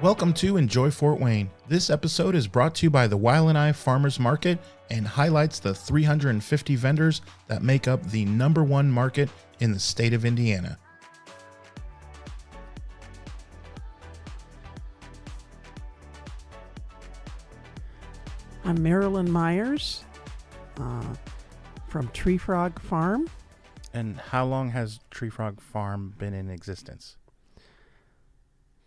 Welcome to Enjoy Fort Wayne. This episode is brought to you by the YLNI Farmers Market and highlights the 350 vendors that make up the #1 market in the state of Indiana. I'm Marilyn Miars from TreeFrog Farm. And how long has TreeFrog Farm been in existence?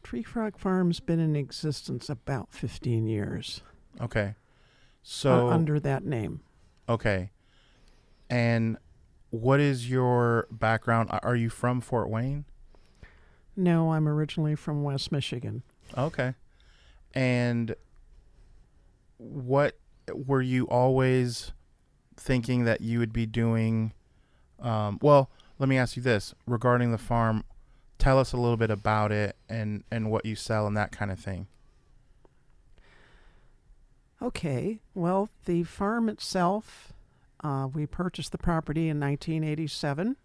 TreeFrog Farm's been in existence about 15 years. Okay. So under that name. Okay. And what is your background? Are you from Fort Wayne? No, I'm originally from West Michigan. Okay. And what were you always thinking that you would be doing? Well, let me ask you this regarding the farm. Tell us a little bit about it and what you sell and that kind of thing. Okay. Well, the farm itself, we purchased the property in 1987.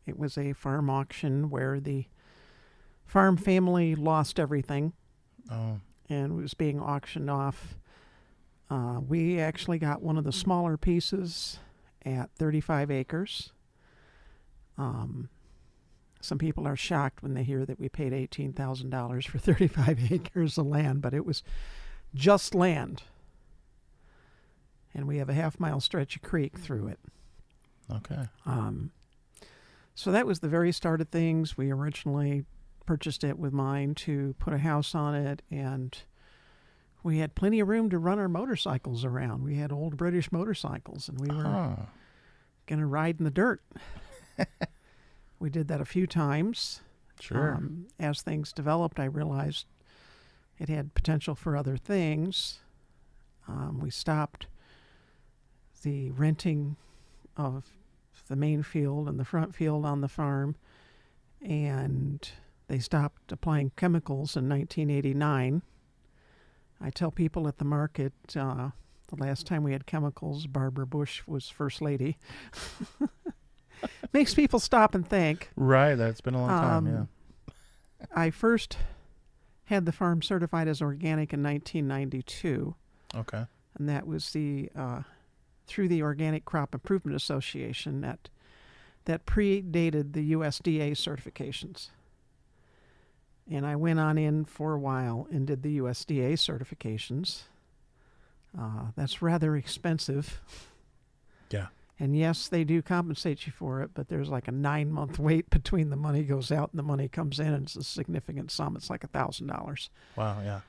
It was a farm auction where the farm family lost everything. Oh. And was being auctioned off. We actually got one of the smaller pieces at 35 acres. Some people are shocked when they hear that we paid $18,000 for 35 acres of land, but it was just land. And we have a half-mile stretch of creek through it. Okay. So that was the very start of things. We originally purchased it with mine to put a house on it, and we had plenty of room to run our motorcycles around. We had old British motorcycles, and we were going to ride in the dirt. We did that a few times. Sure. As things developed, I realized it had potential for other things. We stopped the renting of the main field and the front field on the farm, and they stopped applying chemicals in 1989. I tell people at the market, the last time we had chemicals, Barbara Bush was First Lady. Makes people stop and think. Right, that's been a long time, yeah. I first had the farm certified as organic in 1992. Okay. And that was through the Organic Crop Improvement Association that predated the USDA certifications. And I went on in for a while and did the USDA certifications. That's rather expensive. Yeah. And yes, they do compensate you for it, but there's like a 9-month wait between the money goes out and the money comes in, and it's a significant sum. It's like $1,000. Wow, yeah.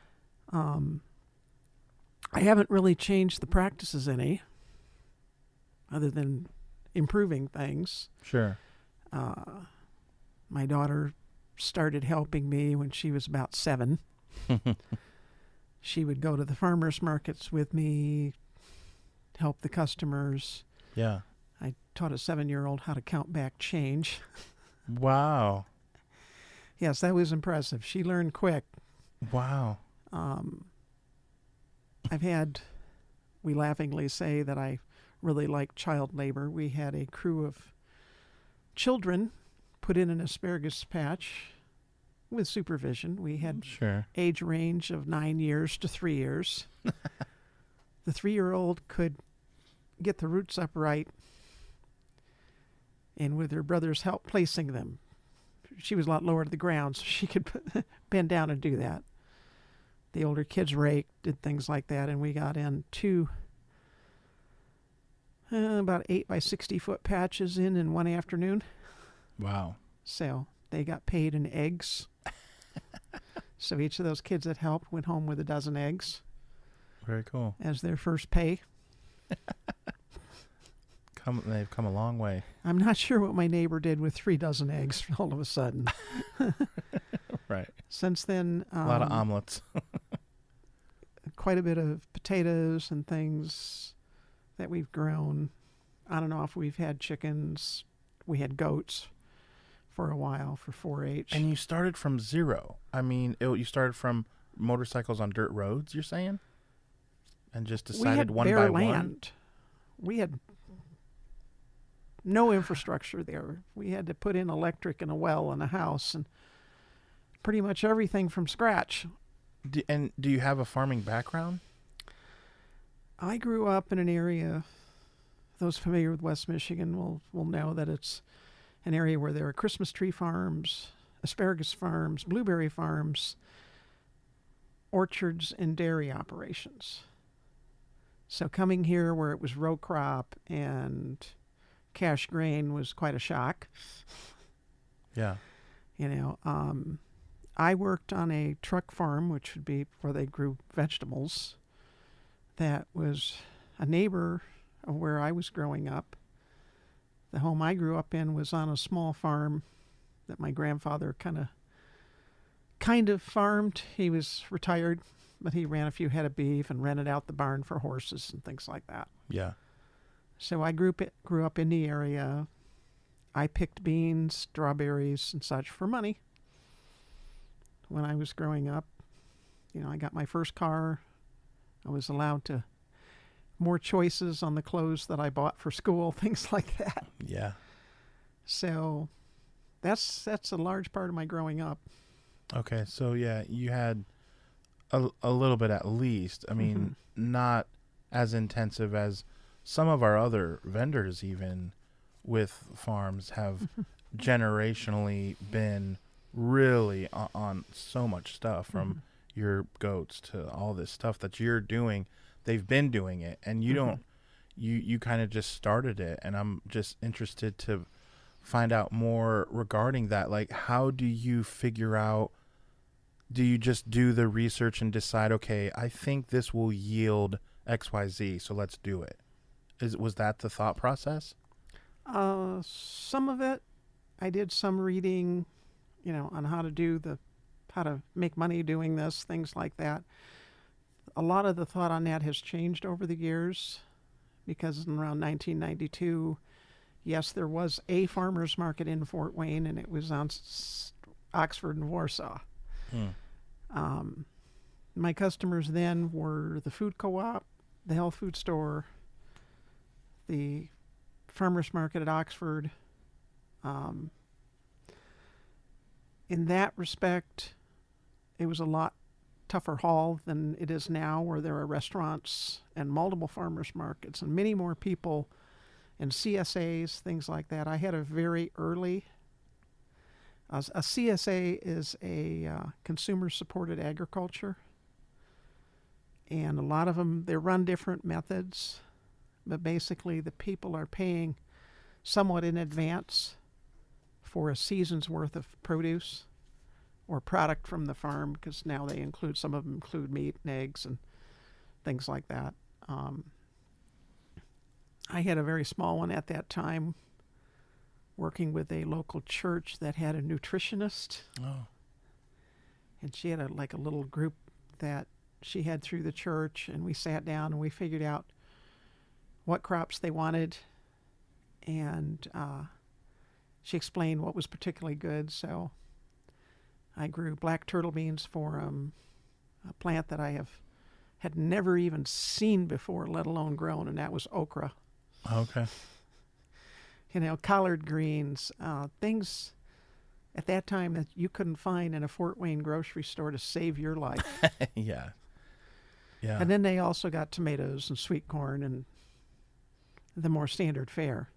I haven't really changed the practices any, other than improving things. Sure. My daughter started helping me when she was about 7. She would go to the farmers markets with me, help the customers. Yeah. I taught a 7-year-old how to count back change. Wow. Yes, that was impressive. She learned quick. Wow. We laughingly say that I really like child labor. We had a crew of children put in an asparagus patch with supervision. We had age range of 9 years to 3 years. The 3-year-old could get the roots up right, and with her brother's help placing them. She was a lot lower to the ground, so she could bend down and do that. The older kids raked, did things like that, and we got in two about 8 by 60 foot patches in one afternoon. Wow. So they got paid in eggs. So each of those kids that helped went home with a dozen eggs. Very cool. As their first pay. They've come a long way. I'm not sure what my neighbor did with 3 dozen eggs all of a sudden. Right. Since then, a lot of omelets. Quite a bit of potatoes and things that we've grown. On and off, we've had chickens. We had goats for a while for 4-H. And you started from zero. I mean, you started from motorcycles on dirt roads, you're saying? And just decided one by one? We had no infrastructure there. We had to put in electric and a well and a house and pretty much everything from scratch. And do you have a farming background? I grew up in an area, those familiar with West Michigan will know that it's an area where there are Christmas tree farms, asparagus farms, blueberry farms, orchards, and dairy operations. So coming here where it was row crop and cash grain was quite a shock. Yeah. You know, I worked on a truck farm, which would be where they grew vegetables. That was a neighbor of where I was growing up. The home I grew up in was on a small farm that my grandfather kind of farmed. He was retired, but he ran a few head of beef and rented out the barn for horses and things like that. Yeah. So I grew up in the area. I picked beans, strawberries, and such for money. When I was growing up, I got my first car. I was allowed to more choices on the clothes that I bought for school, things like that. Yeah. So that's a large part of my growing up. Okay. So yeah, you had a little bit at least. I mean, not as intensive as some of our other vendors even with farms have generationally been really on so much stuff from your goats to all this stuff that you're doing. They've been doing it, and you don't, you kind of just started it. And I'm just interested to find out more regarding that. Like, how do you figure out, do you just do the research and decide, okay, I think this will yield XYZ, so let's do it? Was that the thought process? Some of it, I did some reading, on how to make money doing this, things like that. A lot of the thought on that has changed over the years because in around 1992, yes, there was a farmer's market in Fort Wayne, and it was on Oxford and Warsaw. My customers then were the food co-op, the health food store, the farmer's market at Oxford. In that respect, it was a lot tougher haul than it is now, where there are restaurants and multiple farmers markets and many more people and CSAs, things like that. I had a very early, a CSA is a consumer-supported agriculture, and a lot of them, they run different methods, but basically the people are paying somewhat in advance for a season's worth of produce or product from the farm, because now some of them include meat and eggs and things like that. I had a very small one at that time, working with a local church that had a nutritionist. Oh. And she had a little group that she had through the church, and we sat down and we figured out what crops they wanted, and she explained what was particularly good. So I grew black turtle beans for a plant that I had never even seen before, let alone grown, and that was okra. Okay. Collard greens, things at that time that you couldn't find in a Fort Wayne grocery store to save your life. Yeah. Yeah. And then they also got tomatoes and sweet corn and the more standard fare.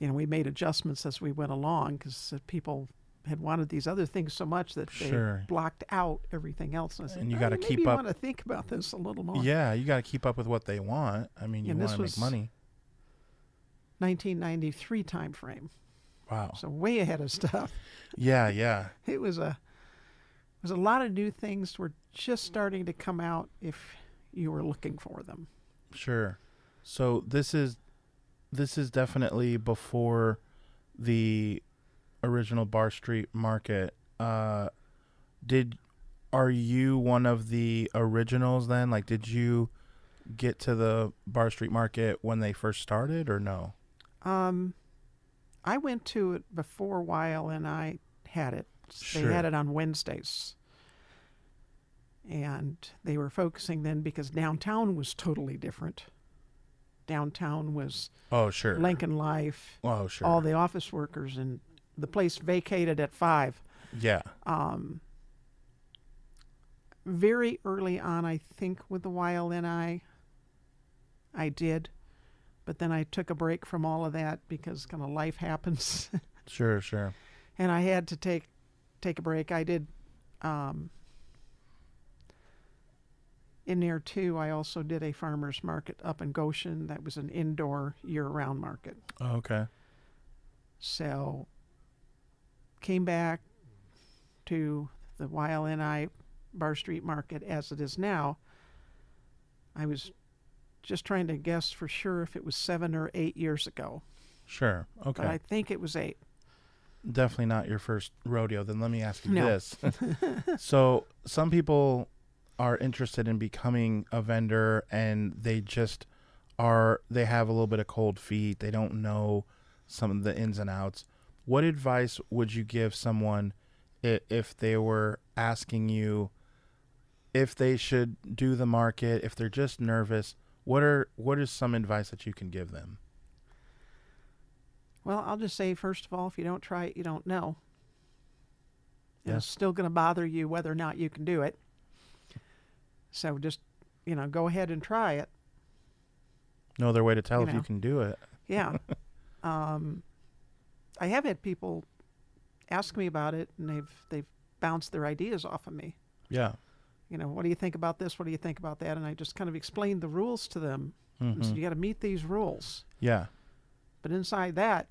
We made adjustments as we went along because people had wanted these other things so much that they blocked out everything else. And I said, and you got to keep up. Maybe you want to think about this a little more. Yeah, you got to keep up with what they want. I mean, you want to make money. 1993 time frame. Wow. So way ahead of stuff. Yeah, yeah. It was a lot of new things were just starting to come out if you were looking for them. Sure. So this is definitely before the original Bar Street Market. Are you one of the originals then? Like, did you get to the Bar Street Market when they first started, or no? I went to it before YLNI had it. Sure. They had it on Wednesdays. And they were focusing then because downtown was totally different. Downtown was Lincoln Life. Oh, sure. All the office workers, and the place vacated at 5. Yeah. very early on, I think with the YLNI, I did. But then I took a break from all of that because kind of life happens. Sure, sure. And I had to take a break. I did in there too. I also did a farmers market up in Goshen that was an indoor year-round market. Oh, okay. So came back to the YLNI Bar Street Market as it is now. I was just trying to guess for sure if it was 7 or 8 years ago. Sure. Okay. But I think it was 8. Definitely not your first rodeo. Then let me ask you No. this. So some people are interested in becoming a vendor and they have a little bit of cold feet. They don't know some of the ins and outs. What advice would you give someone if they were asking you if they should do the market, if they're just nervous? What is some advice that you can give them? Well, I'll just say, first of all, if you don't try it, you don't know. And Yeah. it's still going to bother you whether or not you can do it. So just, go ahead and try it. No other way to tell You if you know. can do it. Yeah. I have had people ask me about it, and they've bounced their ideas off of me. Yeah. What do you think about this? What do you think about that? And I just kind of explained the rules to them. Mm-hmm. And said, you got to meet these rules. Yeah. But inside that,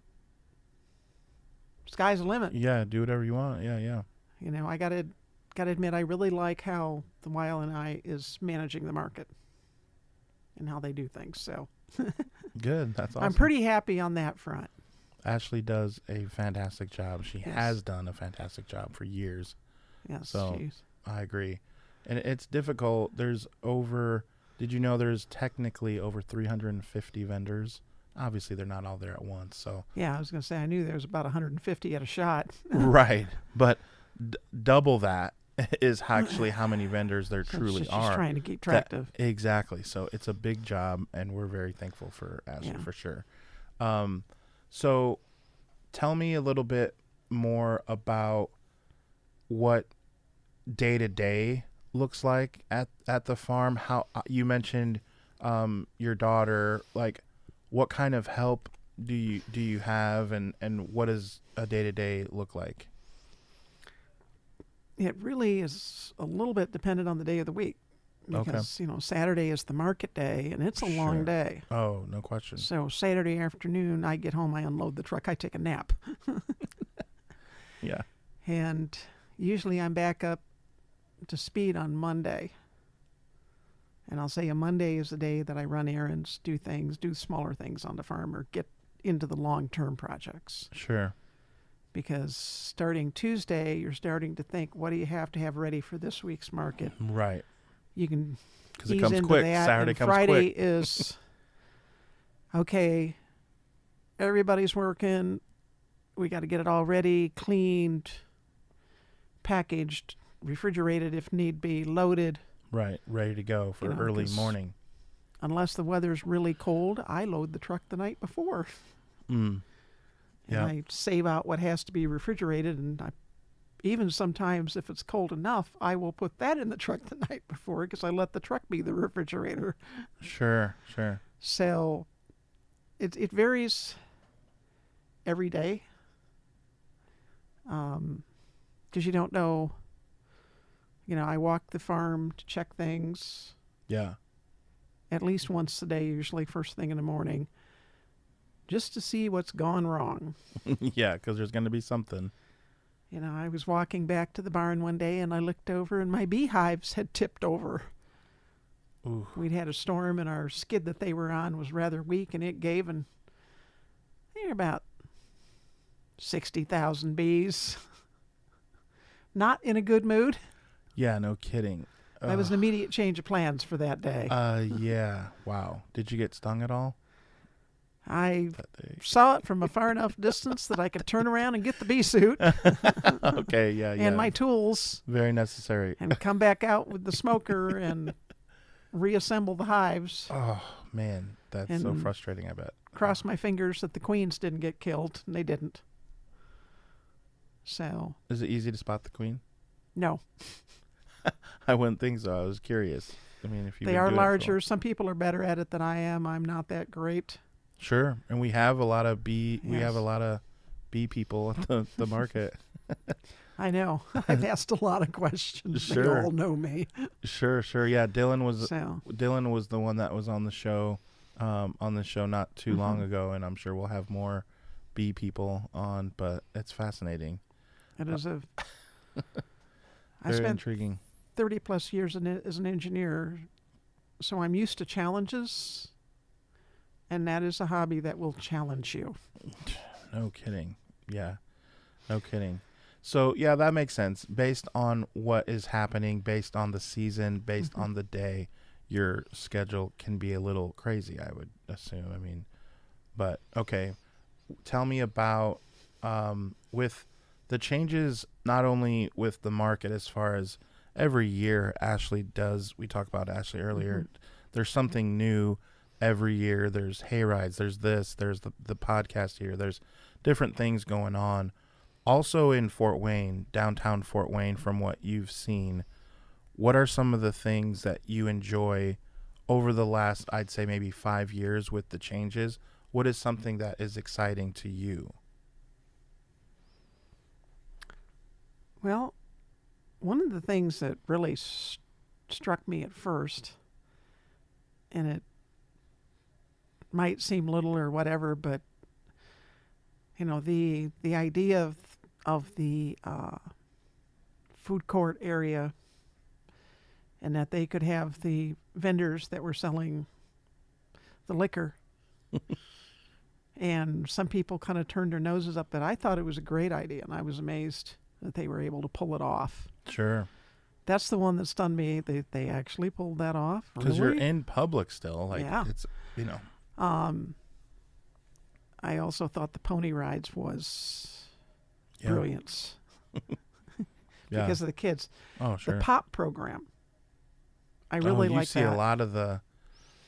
sky's the limit. Yeah. Do whatever you want. Yeah. Yeah. I got to admit, I really like how the YLNI is managing the market and how they do things. So Good. That's awesome. I'm pretty happy on that front. Ashley does a fantastic job. She Yes. has done a fantastic job for years. Yes, So- geez. I agree. And it's difficult. Did you know there's technically over 350 vendors? Obviously, they're not all there at once. So Yeah, I was going to say, I knew there was about 150 at a shot. right. But double that is actually how many vendors there So truly she's just are. trying to keep track That- of. Exactly. So it's a big job, and we're very thankful for Ashley Yeah. for sure. So tell me a little bit more about what day to day looks like at the farm. How you mentioned your daughter, like what kind of help do you have, and what does a day to day look like? It really is a little bit dependent on the day of the week. Because, Saturday is the market day, and it's a Sure. long day. Oh, no question. So Saturday afternoon, I get home, I unload the truck, I take a nap. Yeah. And usually I'm back up to speed on Monday. And I'll say a Monday is the day that I run errands, do smaller things on the farm, or get into the long-term projects. Sure. Because starting Tuesday, you're starting to think, what do you have to have ready for this week's market? Right. You can Because it ease comes into quick. that, Saturday and comes Friday quick. is, okay, everybody's working. We got to get it all ready, cleaned, packaged, refrigerated if need be, loaded. Right. Ready to go for early 'cause morning. Unless the weather's really cold, I load the truck the night before. Mm. And Yeah. I save out what has to be refrigerated, and even sometimes if it's cold enough, I will put that in the truck the night before because I let the truck be the refrigerator. Sure. Sure. So it varies every day because you don't know. I walk the farm to check things Yeah. at least once a day, usually first thing in the morning, just to see what's gone wrong. Yeah, because there's going to be something. I was walking back to the barn one day and I looked over and my beehives had tipped over. Ooh. We'd had a storm and our skid that they were on was rather weak, and it gave, and there were about 60,000 bees. Not in a good mood. Yeah, no kidding. That was an immediate change of plans for that day. Yeah. Wow. Did you get stung at all I that day? saw it from a far enough distance that I could turn around and get the bee suit Okay. Yeah. Yeah. and my tools Very necessary. and come back out with the smoker and reassemble the hives. Oh man, that's so And- frustrating. I bet. Cross my fingers that the queens didn't get killed, and they didn't. So, Is it easy to spot the queen? no. I wouldn't think so. I was curious. I mean, if you've They been are doing it for a larger. while. Some people are better at it than I am. I'm not that great. Sure, and we have a lot of bee. We have a Yes. lot of bee people at the market. I know. I've asked a lot of questions. They Sure, all know me. sure. Yeah, So, Dylan was the one that was on the show not too long mhm. ago, and I'm sure we'll have more bee people on. But it's fascinating, It uh, is a. I very spent intriguing. 30 plus years as an engineer, so I'm used to challenges, and that is a hobby that will challenge you. No kidding. Yeah, no kidding. So yeah, that makes sense. Based on what is happening, based on the season, based Mhm. on the day, your schedule can be a little crazy, I would assume. I mean, but okay. Tell me about with the changes, not only with the market as far as every year Ashley does. We talked about Ashley earlier. Mhm. There's something new every year. There's hay rides. There's this. There's the podcast here. There's different things going on. Also in Fort Wayne, downtown Fort Wayne, from what you've seen, what are some of the things that you enjoy over the last, I'd say maybe 5 years with the changes? What is something that is exciting to you? Well, one of the things that really struck me at first, and it might seem little or whatever, but the idea of the food court area, and that they could have the vendors that were selling the liquor. And some people kind of turned their noses up that. I thought it was a great idea, and I was amazed that they were able to pull it off. Sure. That's the one that stunned me. They actually pulled that off. Because you're Really? in public still. Like, Yeah. it's, you know, Um, I also thought the pony rides was yeah. brilliance Yeah. because of the kids. Oh, The sure. pop program, I Oh, really you like see that. a lot of the,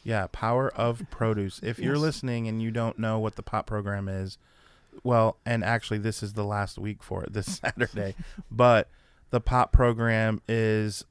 yeah, power of produce. If you're Yes. listening and you don't know what the pop program is, well, and actually this is the last week for it, this Saturday, but the pop program is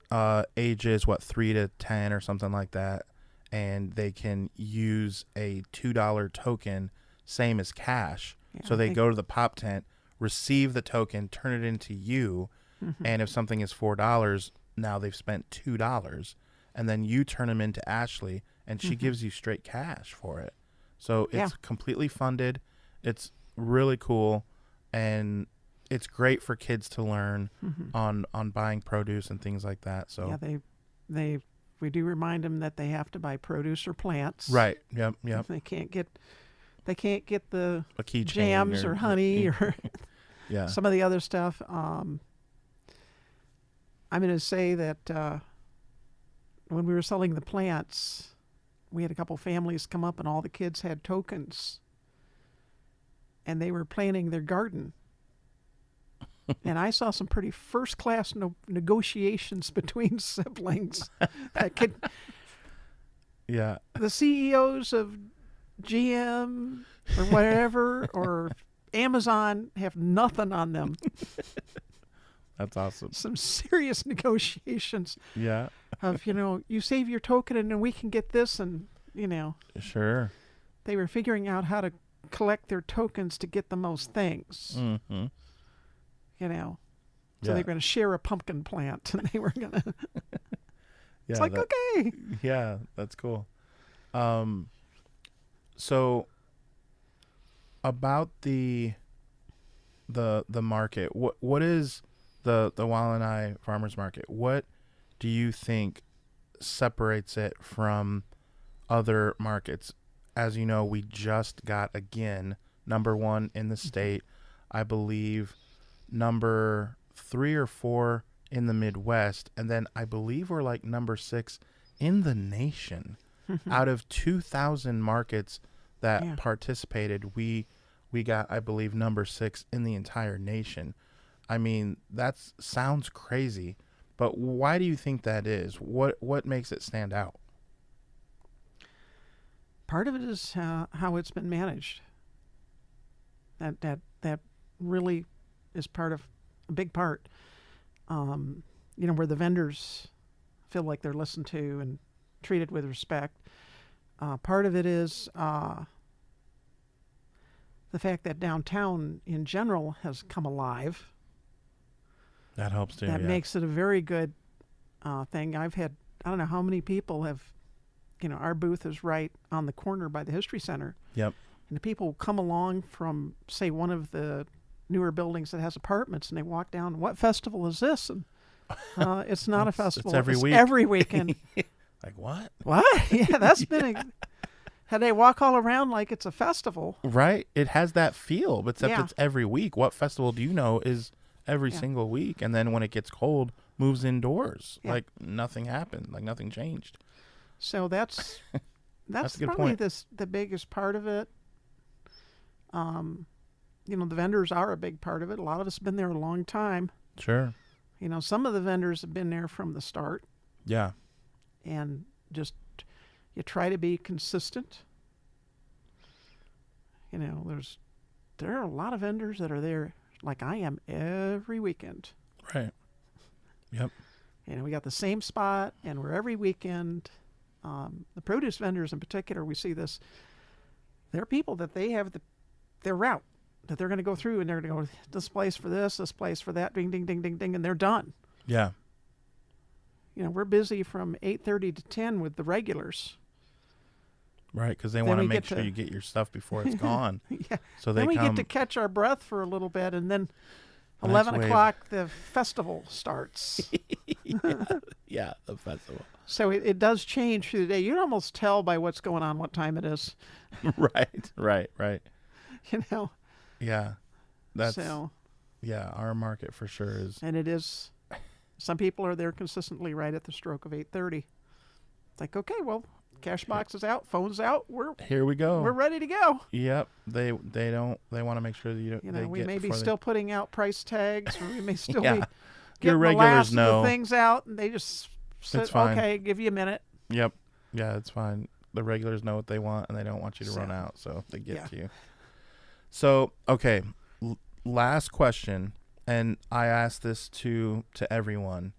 ages, what, 3 to 10 or something like that, and they can use a $2 token, same as cash. Yeah, So I they think- go to the pop tent, receive the token, turn it into you, Mhm. and if something is $4, now they've spent $2, and then you turn them into Ashley, and she Mhm. gives you straight cash for it. So Yeah. it's completely funded. It's really cool, and it's great for kids to learn Mhm. on buying produce and things like that. So Yeah, we do remind them that they have to buy produce or plants. right, yep, They can't get the a keychain jams or honey or yeah, some of the other stuff. I'm going to say that when we were selling the plants, we had a couple families come up and all the kids had tokens, and they were planting their garden. And I saw some pretty first-class negotiations between siblings. That could, yeah, the CEOs of GM or whatever or Amazon have nothing on them. that's awesome. Some serious negotiations Yeah, of, you save your token and then we can get this, and sure. they were figuring out how to collect their tokens to get the most things. Mm-hmm. So Yeah. they were going to share a pumpkin plant, and they were going to. Yeah, It's like, okay. yeah, that's cool. So about the market, what is the YLNI farmers market? What do you think separates it from other markets? As you know, we just got again #1 in the state. I believe number 3 or 4 in the Midwest, and then I believe we're like #6 in the nation. Out of 2,000 markets that Yeah. participated, we got, I believe, #6 in the entire nation. I mean, that sounds crazy, but why do you think that is? What makes it stand out? Part of it is how it's been managed. That really is part of a big part. Where the vendors feel like they're listened to and treated with respect. Part of it is the fact that downtown in general has come alive. That helps too. That Yeah. makes it a very good thing. I've had, I don't know how many people have, our booth is right on the corner by the History Center. Yep. And the people come along from, say, one of the newer buildings that has apartments, and they walk down, what festival is this? And it's not a festival. It's every week. Every weekend. Like what? What? Yeah, that's been how they walk all around like it's a festival. Right. It has that feel, but except Yeah. it's every week. What festival do you know is every single week? And then when it gets cold, moves indoors. Yeah. Like nothing happened. Like nothing changed. So that's That's a good probably point. the biggest part of it. The vendors are a big part of it. A lot of us have been there a long time. Sure. Some of the vendors have been there from the start, Yeah. and just you try to be consistent. There are a lot of vendors that are there like I am every weekend. Right. Yep. We got the same spot, and we're every weekend. The produce vendors in particular, we see this. There are people that they have their route that they're going to go through, and they're going to go this place for this place for that, ding, ding, ding, ding, ding, and they're done. Yeah. We're busy from 8:30 to 10 with the regulars. Right. Because they Then want to we make get sure to- you get your stuff before it's gone. Yeah. So they Then we come. get to catch our breath for a little bit, and then The 11 next wave. o'clock the festival starts. Yeah. The festival. So it does change through the day. You can almost tell by what's going on what time it is. Right. Right. Yeah. That's So, yeah. Our market for sure is. and it is. Some people are there consistently right at the stroke of 8:30. It's like, okay, well, cash box is out, phone's out. We're Here we go. ready to go. Yep. They want to make sure that you don't. they We get may be before they- still putting out price tags, or we may still Yeah. be Your getting the regulars last of know. the things out, and they just said, It's fine. okay, give you a minute. Yep. Yeah, it's fine. The regulars know what they want, and they don't want you to run So, out, so they get yeah. to you. So, okay, last question, and I asked this to everyone,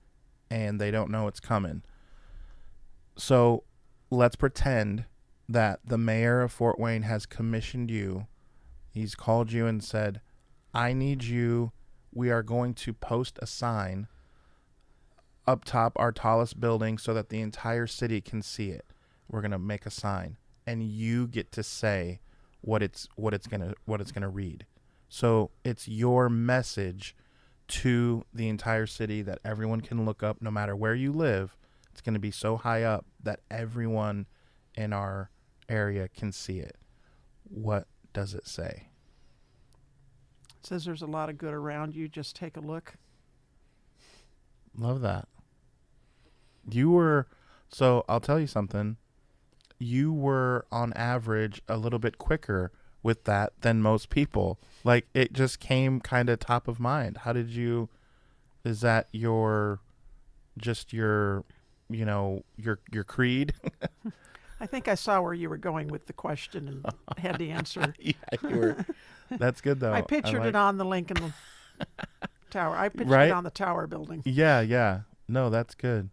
and they don't know it's coming. So, let's pretend that the mayor of Fort Wayne has commissioned you. He's called you and said, "I need you. We are going to post a sign up top our tallest building so that the entire city can see it. We're gonna make a sign, and you get to say what it's gonna read. So it's your message to the entire city that everyone can look up, no matter where you live. It's gonna be so high up that everyone in our area can see it. What does it say? It says there's a lot of good around you. Just take a look. Love that. So I'll tell you something. You were on average a little bit quicker with that than most people. Like it just came kind of top of mind. How did you, is that your your creed? I think I saw where you were going with the question and had the answer. Yeah, you were. That's good though. I pictured like- it on the Lincoln Tower. I pictured Right? it on the Tower building. Yeah. No, that's good.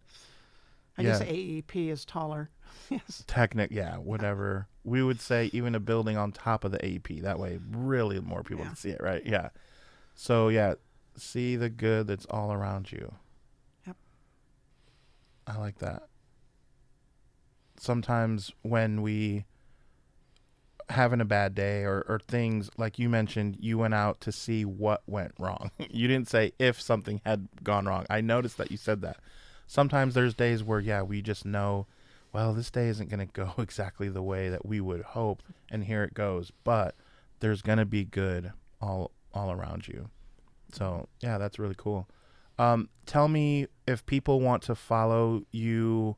I Yeah. guess AEP is taller. Yes. Yeah, whatever. We would say even a building on top of the AP. That way, really more people Yeah. can see it, right? Yeah. So, yeah, see the good that's all around you. Yep. I like that. Sometimes when we having a bad day or things, like you mentioned, you went out to see what went wrong. You didn't say if something had gone wrong. I noticed that you said that. Sometimes there's days where, yeah, we just know, well, this day isn't going to go exactly the way that we would hope, and here it goes. But there's going to be good all around you. So, yeah, that's really cool. Tell me if people want to follow you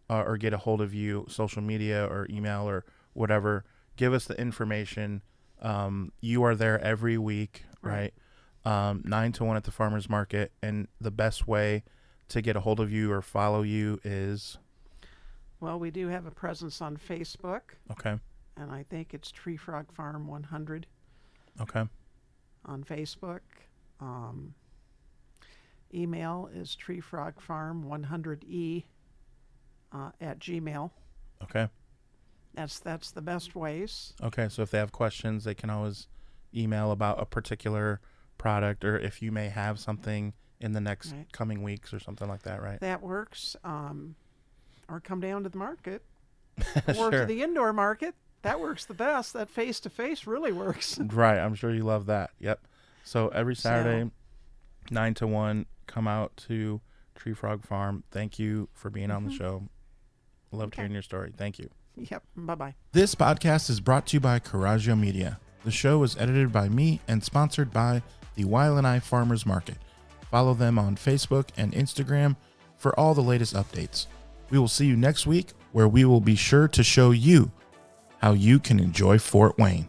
or get a hold of you, social media or email or whatever, give us the information. You are there every week, right? 9 to 1 at the farmer's market. And the best way to get a hold of you or follow you is? Well, we do have a presence on Facebook, Okay. and I think it's TreeFrog Farm 100 Okay. on Facebook. Email is treefrogfarm100e at Gmail. Okay. That's the best ways. Okay. So if they have questions, they can always email about a particular product, or if you may have something in the next Right. coming weeks or something like that, right? That works. Or come down to the market or Sure. to the indoor market. That works the best. That face-to-face really works. Right. I'm sure you love that. Yep. So every Saturday, So- 9 to 1, come out to TreeFrog Farm. Thank you for being on the show. Loved Okay. hearing your story. Thank you. Yep. Bye-bye. This podcast is brought to you by Coraggio Media. The show is edited by me and sponsored by the YLNI Farmers Market. Follow them on Facebook and Instagram for all the latest updates. We will see you next week, where we will be sure to show you how you can enjoy Fort Wayne.